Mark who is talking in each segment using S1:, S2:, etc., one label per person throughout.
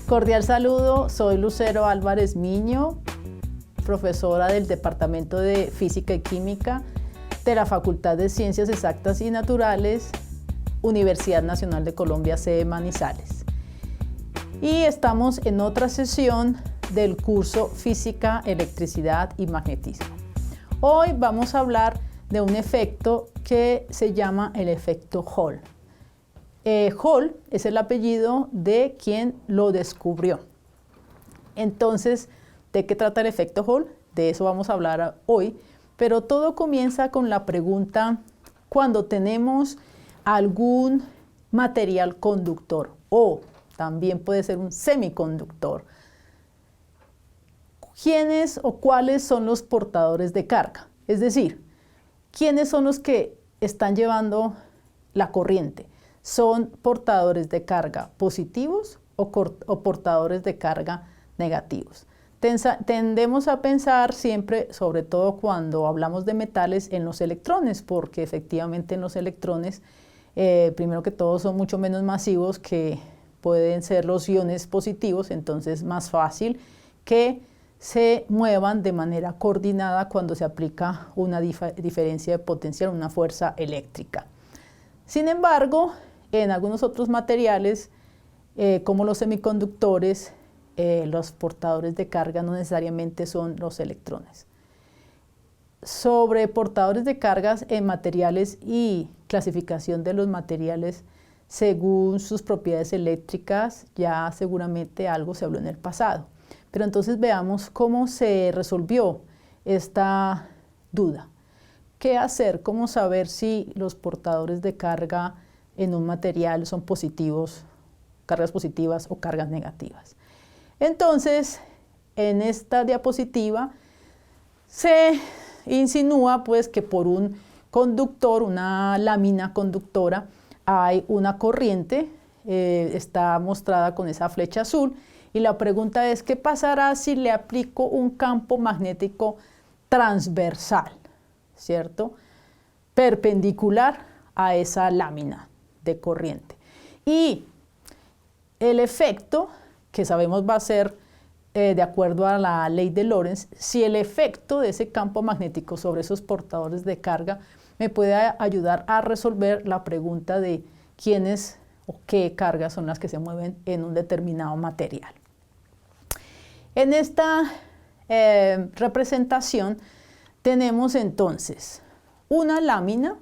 S1: Cordial saludo, soy Lucero Álvarez Miño, profesora del Departamento de Física y Química de la Facultad de Ciencias Exactas y Naturales, Universidad Nacional de Colombia, sede Manizales. Y estamos en otra sesión del curso Física, Electricidad y Magnetismo. Hoy vamos a hablar de un efecto que se llama el efecto Hall. Hall es el apellido de quien lo descubrió. Entonces, ¿de qué trata el efecto Hall? De eso vamos a hablar hoy, pero todo comienza con la pregunta: cuando tenemos algún material conductor, o también puede ser un semiconductor, ¿quiénes o cuáles son los portadores de carga? Es decir, ¿quiénes son los que están llevando la corriente? ¿Son portadores de carga positivos o portadores de carga negativos? Tendemos a pensar siempre, sobre todo cuando hablamos de metales, en los electrones, porque efectivamente en los electrones, primero que todo, son mucho menos masivos que pueden ser los iones positivos, entonces más fácil que se muevan de manera coordinada cuando se aplica una diferencia de potencial, una fuerza eléctrica. Sin embargo, en algunos otros materiales, como los semiconductores, los portadores de carga no necesariamente son los electrones. Sobre portadores de cargas en materiales y clasificación de los materiales según sus propiedades eléctricas, ya seguramente algo se habló en el pasado. Pero entonces veamos cómo se resolvió esta duda. ¿Qué hacer? ¿Cómo saber si los portadores de carga en un material son positivos, cargas positivas o cargas negativas? Entonces, en esta diapositiva se insinúa pues que por un conductor, una lámina conductora, hay una corriente, está mostrada con esa flecha azul, y la pregunta es: ¿qué pasará si le aplico un campo magnético transversal, ¿cierto? Perpendicular a esa lámina de corriente. Y el efecto, que sabemos va a ser de acuerdo a la ley de Lorentz, si el efecto de ese campo magnético sobre esos portadores de carga me puede ayudar a resolver la pregunta de quiénes o qué cargas son las que se mueven en un determinado material. En esta representación tenemos entonces una lámina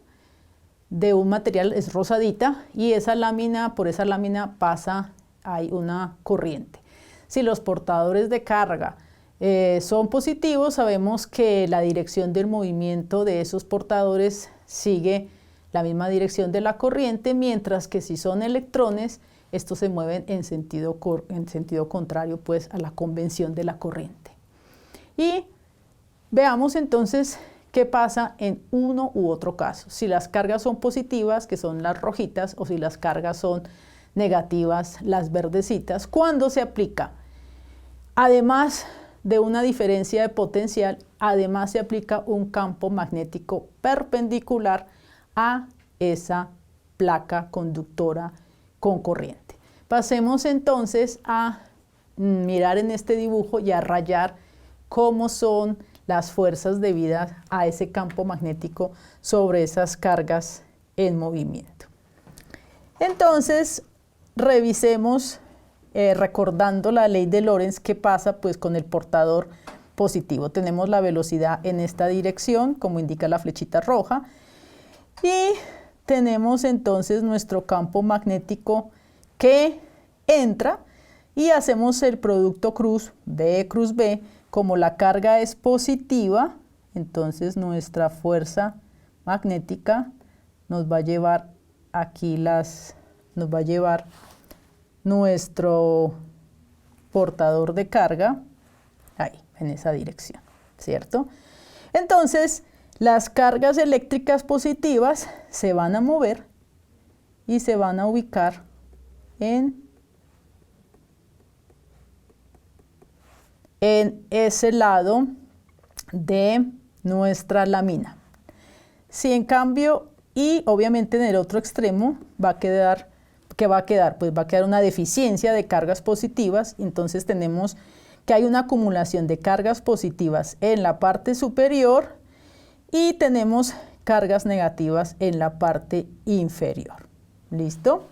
S1: de un material, es rosadita, y esa lámina, por esa lámina hay una corriente. Si los portadores de carga son positivos, sabemos que la dirección del movimiento de esos portadores sigue la misma dirección de la corriente, mientras que si son electrones, estos se mueven en sentido contrario pues, a la convención de la corriente. Y veamos entonces qué pasa en uno u otro caso. Si las cargas son positivas, que son las rojitas, o si las cargas son negativas, las verdecitas, ¿cuándo se aplica? Además de una diferencia de potencial, además se aplica un campo magnético perpendicular a esa placa conductora con corriente. Pasemos entonces a mirar en este dibujo y a rayar cómo son las fuerzas debidas a ese campo magnético sobre esas cargas en movimiento. Entonces, revisemos, recordando la ley de Lorentz, qué pasa pues con el portador positivo. Tenemos la velocidad en esta dirección, como indica la flechita roja, y tenemos entonces nuestro campo magnético que entra, y hacemos el producto cruz B. Como la carga es positiva, entonces nuestra fuerza magnética nos va a llevar aquí nos va a llevar nuestro portador de carga ahí, en esa dirección, ¿cierto? Entonces, las cargas eléctricas positivas se van a mover y se van a ubicar en ese lado de nuestra lámina. Si en cambio, y obviamente en el otro extremo va a quedar ¿qué va a quedar? Pues va a quedar una deficiencia de cargas positivas, entonces tenemos que hay una acumulación de cargas positivas en la parte superior y tenemos cargas negativas en la parte inferior. ¿Listo?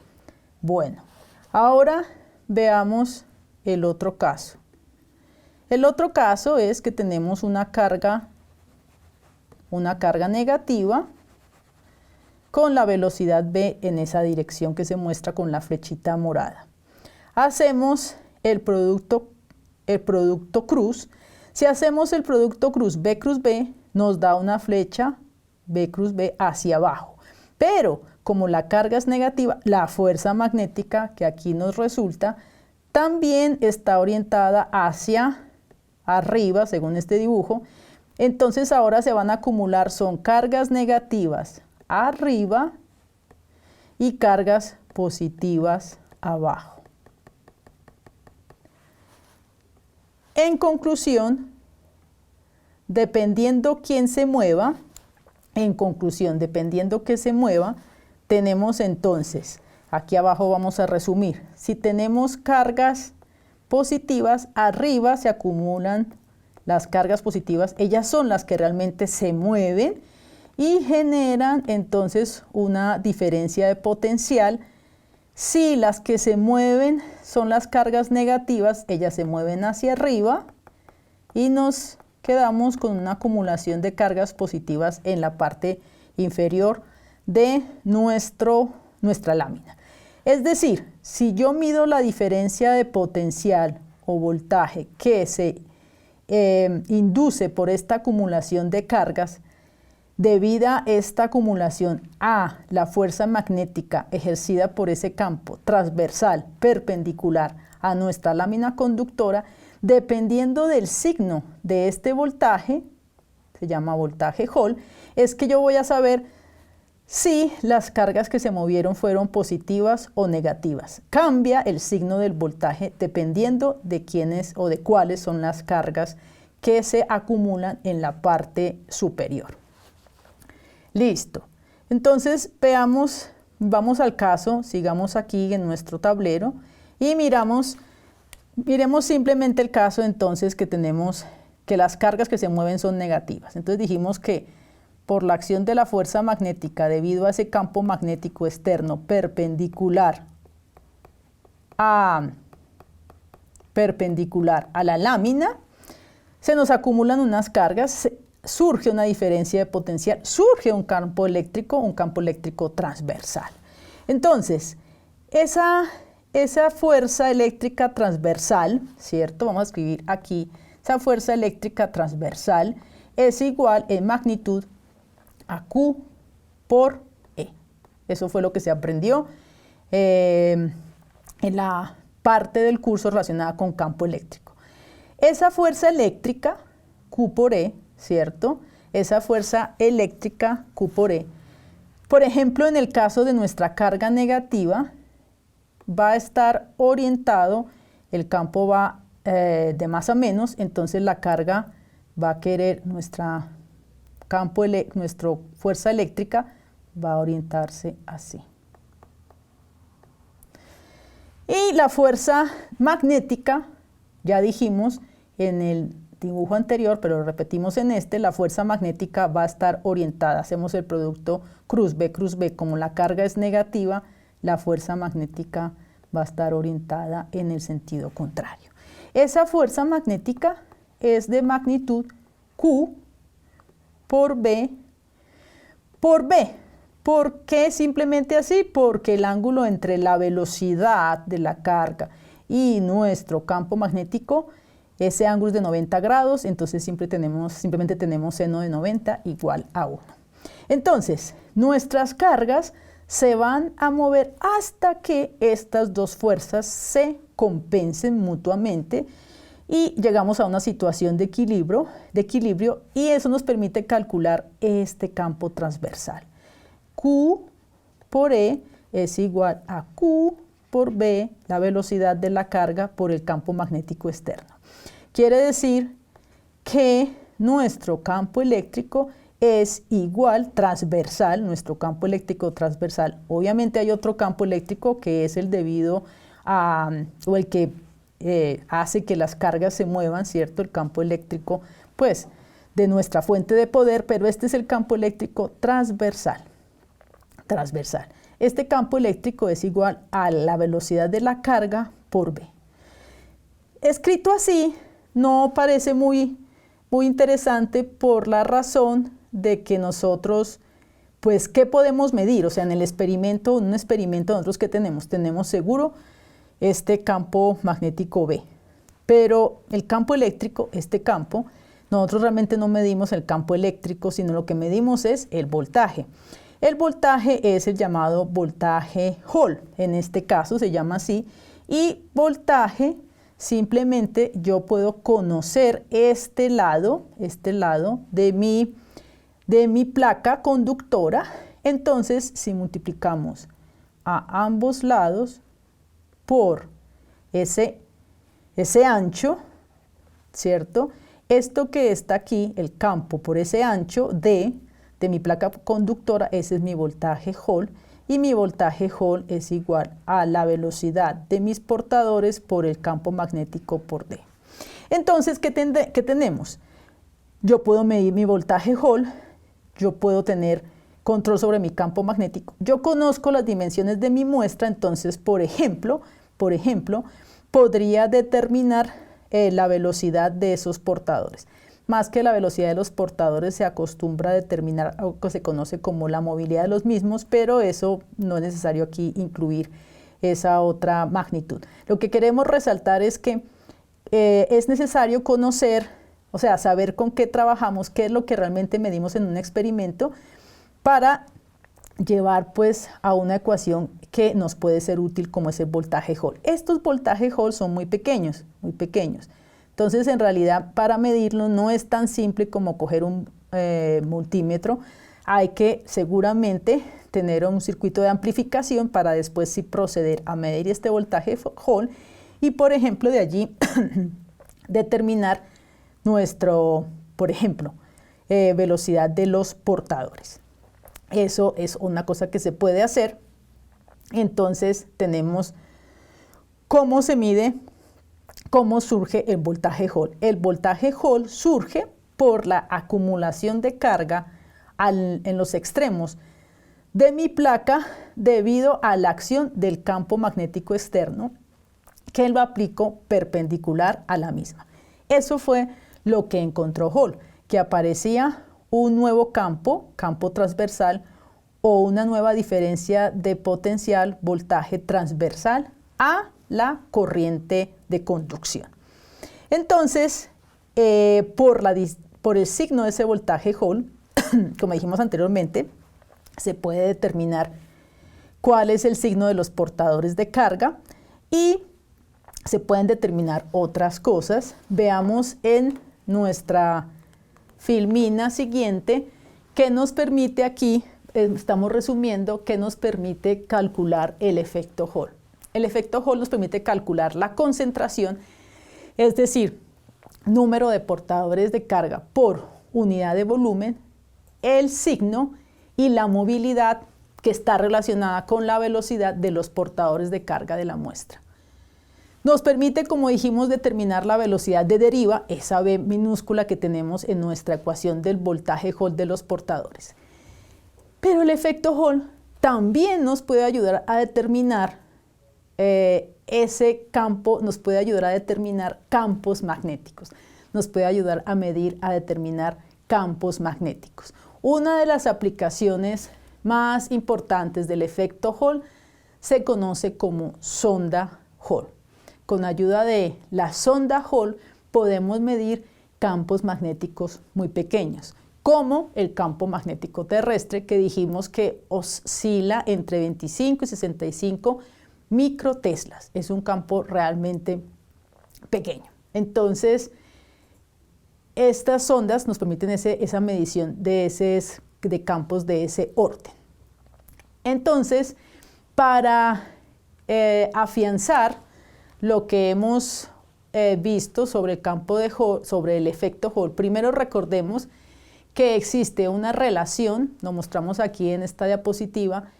S1: Bueno, ahora veamos el otro caso. El otro caso es que tenemos una carga negativa con la velocidad v en esa dirección que se muestra con la flechita morada. Hacemos el producto cruz. Si hacemos el producto cruz B, nos da una flecha B cruz B hacia abajo. Pero como la carga es negativa, la fuerza magnética que aquí nos resulta también está orientada hacia arriba, según este dibujo. Entonces ahora se van a acumular, son cargas negativas arriba y cargas positivas abajo. En conclusión, dependiendo quién se mueva, que se mueva, tenemos entonces, aquí abajo vamos a resumir, si tenemos cargas positivas, arriba se acumulan las cargas positivas, ellas son las que realmente se mueven y generan entonces una diferencia de potencial. Si las que se mueven son las cargas negativas, ellas se mueven hacia arriba y nos quedamos con una acumulación de cargas positivas en la parte inferior de nuestra lámina. Es decir, si yo mido la diferencia de potencial o voltaje que se induce por esta acumulación de cargas, debido a esta acumulación a la fuerza magnética ejercida por ese campo transversal perpendicular a nuestra lámina conductora, dependiendo del signo de este voltaje, se llama voltaje Hall, es que yo voy a saber si las cargas que se movieron fueron positivas o negativas. Cambia el signo del voltaje dependiendo de quiénes o de cuáles son las cargas que se acumulan en la parte superior. Listo. Entonces vamos al caso, sigamos aquí en nuestro tablero y miremos simplemente el caso entonces que tenemos que las cargas que se mueven son negativas. Entonces dijimos que por la acción de la fuerza magnética debido a ese campo magnético externo perpendicular a la lámina, se nos acumulan unas cargas, surge una diferencia de potencial, surge un campo eléctrico transversal. Entonces, esa fuerza eléctrica transversal, ¿cierto? Vamos a escribir aquí, esa fuerza eléctrica transversal es igual en magnitud a Q por E. Eso fue lo que se aprendió en la parte del curso relacionada con campo eléctrico. Esa fuerza eléctrica, Q por E, ¿cierto? Esa fuerza eléctrica Q por E. Por ejemplo, en el caso de nuestra carga negativa, va a estar orientado, el campo va de más a menos, entonces la carga va a querer, nuestra fuerza eléctrica va a orientarse así. Y la fuerza magnética, ya dijimos en el dibujo anterior, pero lo repetimos en este, la fuerza magnética va a estar orientada. Hacemos el producto cruz B, como la carga es negativa, la fuerza magnética va a estar orientada en el sentido contrario. Esa fuerza magnética es de magnitud Q por B por B. ¿Por qué simplemente así? Porque el ángulo entre la velocidad de la carga y nuestro campo magnético, ese ángulo es de 90 grados, entonces simplemente tenemos seno de 90 igual a 1. Entonces, nuestras cargas se van a mover hasta que estas dos fuerzas se compensen mutuamente y llegamos a una situación de equilibrio y eso nos permite calcular este campo transversal. Q por E es igual a Q por B, la velocidad de la carga por el campo magnético externo. Quiere decir que nuestro campo eléctrico es igual transversal, nuestro campo eléctrico transversal. Obviamente hay otro campo eléctrico que es el debido a, o el que hace que las cargas se muevan, ¿cierto? El campo eléctrico, pues, de nuestra fuente de poder, pero este es el campo eléctrico transversal. Transversal. Este campo eléctrico es igual a la velocidad de la carga por V. Escrito así, no parece muy interesante por la razón de que nosotros, pues, ¿qué podemos medir? O sea, en el experimento, un experimento nosotros ¿qué tenemos? Tenemos seguro este campo magnético B. Pero el campo eléctrico, este campo, nosotros realmente no medimos el campo eléctrico, sino lo que medimos es el voltaje. El voltaje es el llamado voltaje Hall, en este caso se llama así, y voltaje, simplemente yo puedo conocer este lado de mi placa conductora. Entonces, si multiplicamos a ambos lados por ese ancho, ¿cierto? Esto que está aquí, el campo por ese ancho de mi placa conductora, ese es mi voltaje Hall, y mi voltaje Hall es igual a la velocidad de mis portadores por el campo magnético por D. Entonces, ¿qué tenemos? Yo puedo medir mi voltaje Hall, yo puedo tener control sobre mi campo magnético, yo conozco las dimensiones de mi muestra, entonces, por ejemplo, podría determinar la velocidad de esos portadores. Más que la velocidad de los portadores, se acostumbra a determinar algo que se conoce como la movilidad de los mismos, pero eso no es necesario aquí incluir esa otra magnitud. Lo que queremos resaltar es que es necesario conocer, o sea, saber con qué trabajamos, qué es lo que realmente medimos en un experimento, para llevar pues a una ecuación que nos puede ser útil, como es el voltaje Hall. Estos voltajes Hall son muy pequeños, muy pequeños. Entonces, en realidad, para medirlo no es tan simple como coger un multímetro. Hay que seguramente tener un circuito de amplificación para después sí proceder a medir este voltaje Hall y, por ejemplo, de allí determinar nuestro, por ejemplo, velocidad de los portadores. Eso es una cosa que se puede hacer. Entonces, tenemos cómo se mide, cómo surge el voltaje Hall. El voltaje Hall surge por la acumulación de carga en los extremos de mi placa debido a la acción del campo magnético externo que lo aplico perpendicular a la misma. Eso fue lo que encontró Hall, que aparecía un nuevo campo transversal, o una nueva diferencia de potencial voltaje transversal a la corriente de conducción. Entonces, por el signo de ese voltaje Hall, como dijimos anteriormente, se puede determinar cuál es el signo de los portadores de carga y se pueden determinar otras cosas. Veamos en nuestra filmina siguiente que nos permite aquí, estamos resumiendo, que nos permite calcular el efecto Hall. El efecto Hall nos permite calcular la concentración, es decir, número de portadores de carga por unidad de volumen, el signo y la movilidad que está relacionada con la velocidad de los portadores de carga de la muestra. Nos permite, como dijimos, determinar la velocidad de deriva, esa V minúscula que tenemos en nuestra ecuación del voltaje Hall de los portadores. Pero el efecto Hall también nos puede ayudar a determinar ese campo, nos puede ayudar a determinar campos magnéticos, nos puede ayudar a medir, a determinar campos magnéticos. Una de las aplicaciones más importantes del efecto Hall se conoce como sonda Hall. Con ayuda de la sonda Hall podemos medir campos magnéticos muy pequeños, como el campo magnético terrestre, que dijimos que oscila entre 25 y 65 microteslas. Es un campo realmente pequeño. Entonces, estas sondas nos permiten esa medición de campos de ese orden. Entonces, para afianzar lo que hemos visto sobre el campo de Hall, sobre el efecto Hall, primero recordemos que existe una relación, lo mostramos aquí en esta diapositiva,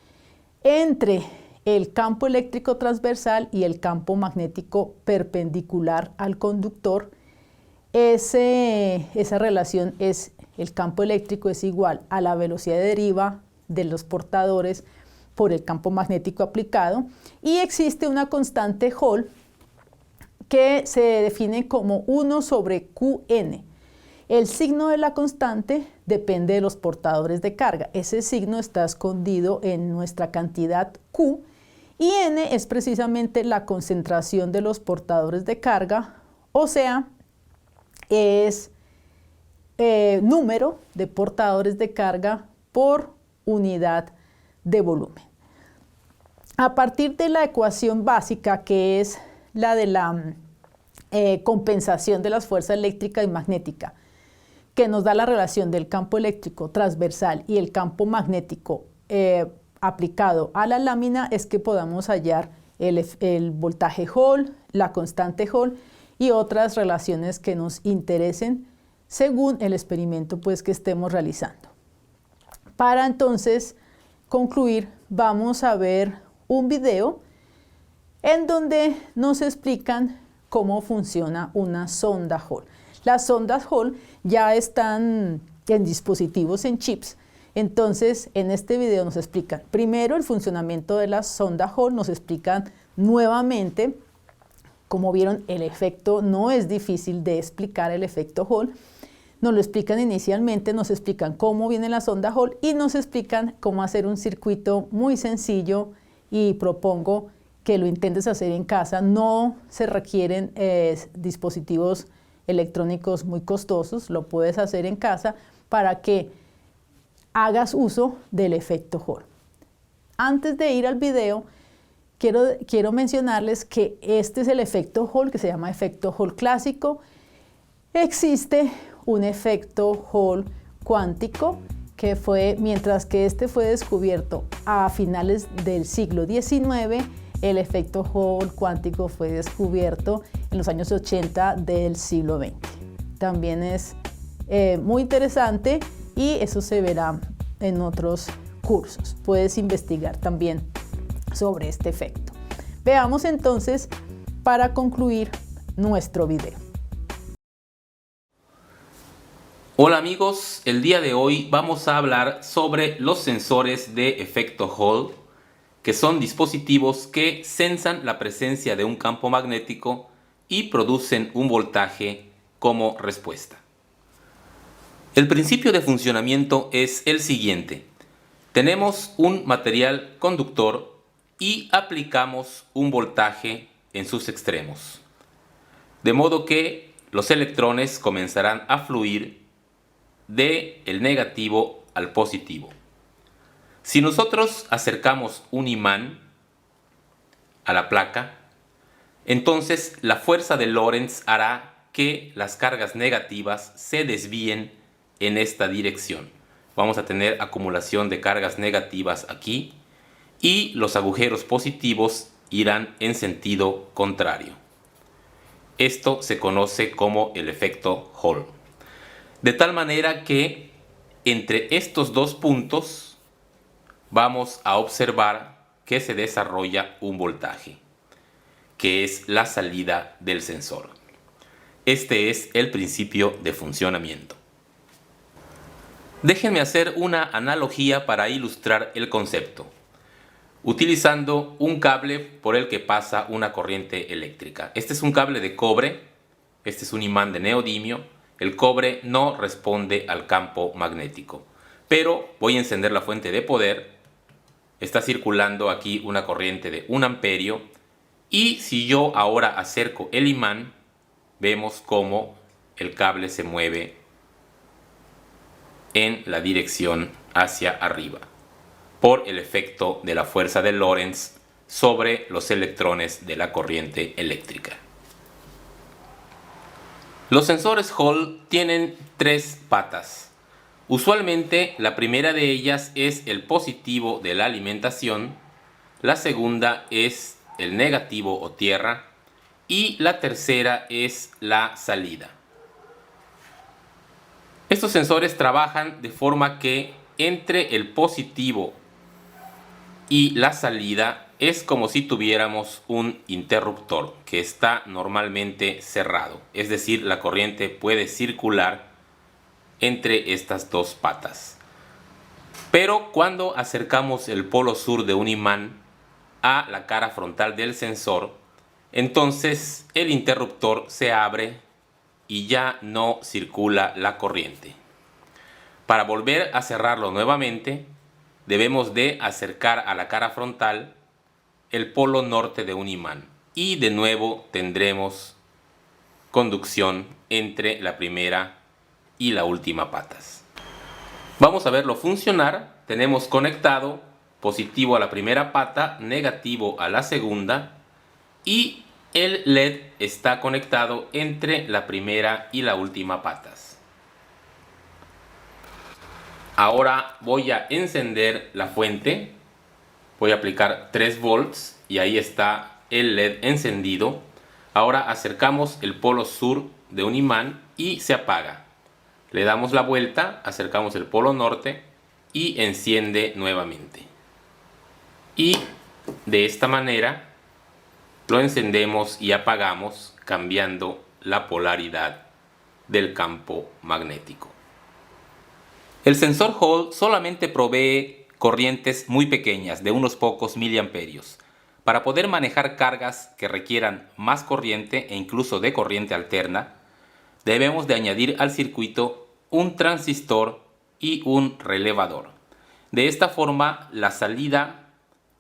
S1: entre el campo eléctrico transversal y el campo magnético perpendicular al conductor. Esa relación es, el campo eléctrico es igual a la velocidad de deriva de los portadores por el campo magnético aplicado, y existe una constante Hall que se define como 1 sobre Qn. El signo de la constante depende de los portadores de carga. Ese signo está escondido en nuestra cantidad Q, y N es precisamente la concentración de los portadores de carga, o sea, es número de portadores de carga por unidad de volumen. A partir de la ecuación básica, que es la de la compensación de las fuerzas eléctrica y magnética, que nos da la relación del campo eléctrico transversal y el campo magnético aplicado a la lámina, es que podamos hallar el voltaje Hall, la constante Hall y otras relaciones que nos interesen según el experimento pues, que estemos realizando. Para entonces concluir, vamos a ver un video en donde nos explican cómo funciona una sonda Hall. Las sondas Hall ya están en dispositivos, en chips. Entonces, en este video nos explican primero el funcionamiento de la sonda Hall, nos explican nuevamente, como vieron, el efecto no es difícil de explicar, el efecto Hall. Nos lo explican inicialmente, nos explican cómo viene la sonda Hall y nos explican cómo hacer un circuito muy sencillo, y propongo que lo intentes hacer en casa. No se requieren dispositivos electrónicos muy costosos, lo puedes hacer en casa para que hagas uso del efecto Hall. Antes de ir al video, quiero mencionarles que este es el efecto Hall, que se llama efecto Hall clásico. Existe un efecto Hall cuántico, que fue, mientras que este fue descubierto a finales del siglo XIX, el efecto Hall cuántico fue descubierto en los años 80 del siglo XX. También es muy interesante y eso se verá en otros cursos. Puedes investigar también sobre este efecto. Veamos entonces, para concluir nuestro video.
S2: Hola amigos, el día de hoy vamos a hablar sobre los sensores de efecto Hall, que son dispositivos que sensan la presencia de un campo magnético y producen un voltaje como respuesta. El principio de funcionamiento es el siguiente. Tenemos un material conductor y aplicamos un voltaje en sus extremos, de modo que los electrones comenzarán a fluir del negativo al positivo. Si nosotros acercamos un imán a la placa, entonces la fuerza de Lorentz hará que las cargas negativas se desvíen en esta dirección. Vamos a tener acumulación de cargas negativas aquí y los agujeros positivos irán en sentido contrario. Esto se conoce como el efecto Hall. De tal manera que entre estos dos puntos vamos a observar que se desarrolla un voltaje, que es la salida del sensor. Este es el principio de funcionamiento. Déjenme hacer una analogía para ilustrar el concepto, utilizando un cable por el que pasa una corriente eléctrica. Este es un cable de cobre, este es un imán de neodimio. El cobre no responde al campo magnético, pero voy a encender la fuente de poder. Está circulando aquí una corriente de 1 amperio y si yo ahora acerco el imán, vemos cómo el cable se mueve en la dirección hacia arriba por el efecto de la fuerza de Lorentz sobre los electrones de la corriente eléctrica. Los sensores Hall tienen 3 patas. Usualmente la primera de ellas es el positivo de la alimentación, la segunda es el negativo o tierra y la tercera es la salida. Estos sensores trabajan de forma que entre el positivo y la salida es como si tuviéramos un interruptor que está normalmente cerrado, es decir, la corriente puede circular entre estas dos patas. Pero cuando acercamos el polo sur de un imán a la cara frontal del sensor, entonces el interruptor se abre y ya no circula la corriente. Para volver a cerrarlo nuevamente, debemos de acercar a la cara frontal el polo norte de un imán y de nuevo tendremos conducción entre la primera y la última patas. Vamos a verlo funcionar. Tenemos conectado positivo a la primera pata, negativo a la segunda, y el LED está conectado entre la primera y la última patas. Ahora voy a encender la fuente, voy a aplicar 3 volts y ahí está el LED encendido. Ahora acercamos el polo sur de un imán y se apaga. Le damos la vuelta, acercamos el polo norte y enciende nuevamente. Y de esta manera lo encendemos y apagamos cambiando la polaridad del campo magnético. El sensor Hall solamente provee corrientes muy pequeñas de unos pocos miliamperios. Para poder manejar cargas que requieran más corriente e incluso de corriente alterna, debemos de añadir al circuito un transistor y un relevador. De esta forma, la salida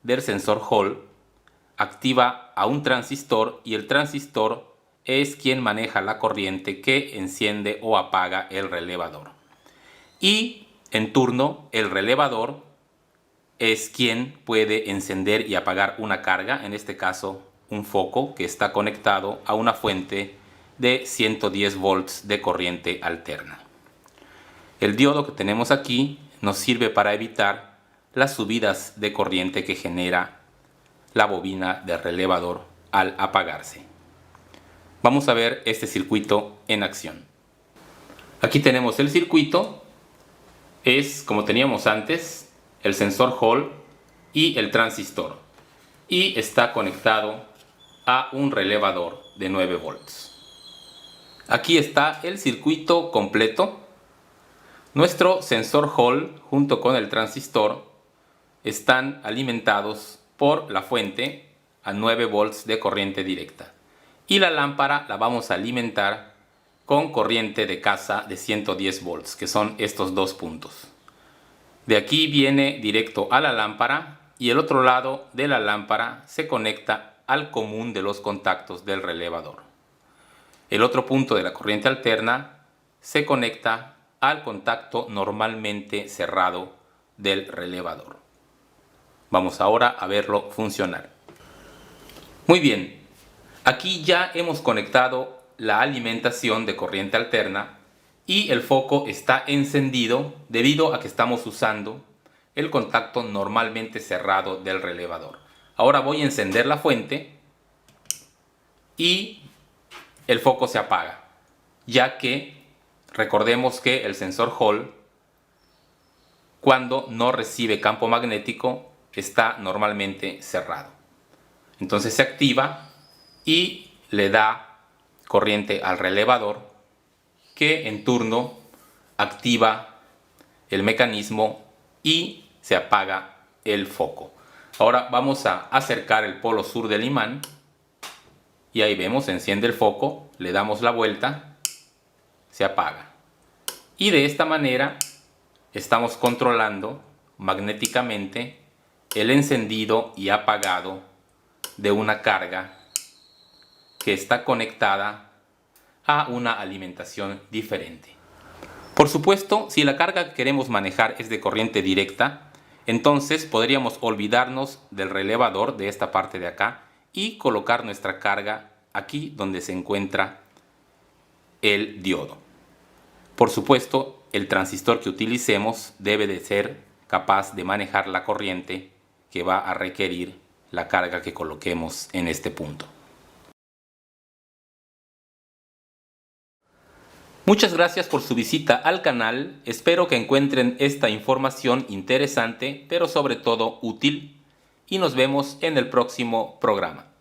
S2: del sensor Hall activa a un transistor y el transistor es quien maneja la corriente que enciende o apaga el relevador. Y en turno, el relevador es quien puede encender y apagar una carga, en este caso un foco que está conectado a una fuente de 110 volts de corriente alterna. El diodo que tenemos aquí nos sirve para evitar las subidas de corriente que genera la bobina del relevador al apagarse. Vamos a ver este circuito en acción. Aquí tenemos el circuito, es como teníamos antes, el sensor Hall y el transistor, y está conectado a un relevador de 9 volts. Aquí está el circuito completo. Nuestro sensor Hall junto con el transistor están alimentados por la fuente a 9 volts de corriente directa, y la lámpara la vamos a alimentar con corriente de casa de 110 volts, que son estos dos puntos. De aquí viene directo a la lámpara y el otro lado de la lámpara se conecta al común de los contactos del relevador. El otro punto de la corriente alterna se conecta al contacto normalmente cerrado del relevador. Vamos ahora a verlo funcionar. Muy bien, aquí ya hemos conectado la alimentación de corriente alterna y el foco está encendido debido a que estamos usando el contacto normalmente cerrado del relevador. Ahora voy a encender la fuente y el foco se apaga, ya que recordemos que el sensor Hall, cuando no recibe campo magnético, está normalmente cerrado. Entonces se activa y le da corriente al relevador, que en turno activa el mecanismo y se apaga el foco. Ahora vamos a acercar el polo sur del imán y ahí vemos, se enciende el foco, le damos la vuelta, se apaga. Y de esta manera estamos controlando magnéticamente el encendido y apagado de una carga que está conectada a una alimentación diferente. Por supuesto, si la carga que queremos manejar es de corriente directa, entonces podríamos olvidarnos del relevador de esta parte de acá y colocar nuestra carga aquí donde se encuentra el diodo. Por supuesto, el transistor que utilicemos debe de ser capaz de manejar la corriente que va a requerir la carga que coloquemos en este punto. Muchas gracias por su visita al canal, espero que encuentren esta información interesante, pero sobre todo útil, y nos vemos en el próximo programa.